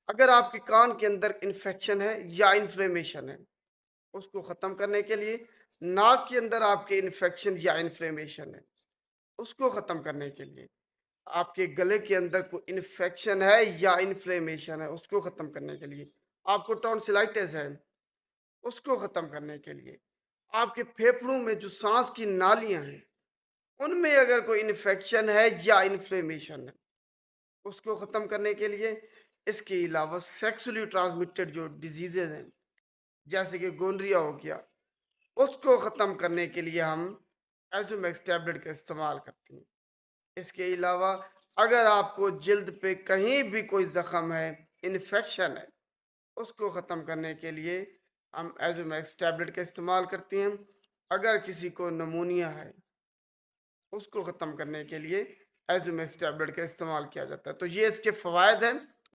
अगर आपके कान के अंदर इन्फेक्शन है या इन्फ्लेमेशन है, उसको ख़त्म करने के लिए, नाक के अंदर आपके इन्फेक्शन या इन्फ्लेमेशन है, उसको ख़त्म करने के लिए, आपके गले के अंदर कोई इन्फेक्शन है या इन्फ्लेमेशन है, उसको ख़त्म करने के लिए, आपको टॉन्सिलाइटिस है, उसको ख़त्म करने के लिए, आपके फेफड़ों में जो सांस की नालियां हैं, उनमें अगर कोई इन्फेक्शन है या इन्फ्लेमेशन है, उसको ख़त्म करने के लिए, इसके अलावा सेक्सुअली ट्रांसमिटेड जो डिजीज़ेज़ हैं, जैसे कि गोनरिया हो गया, उसको ख़त्म करने के लिए हम एज़ोमैक्स टैबलेट का इस्तेमाल करते हैं। इसके अलावा अगर आपको जिल्द पे कहीं भी कोई ज़ख़म है, इन्फेक्शन है, उसको ख़त्म करने के लिए हम एज़ोमैक्स टैबलेट का इस्तेमाल करते हैं। अगर किसी को निमोनिया है, उसको ख़त्म करने के लिए एज़ोमैक्स टैबलेट का इस्तेमाल किया जाता है। तो ये इसके फ़वायद हैं।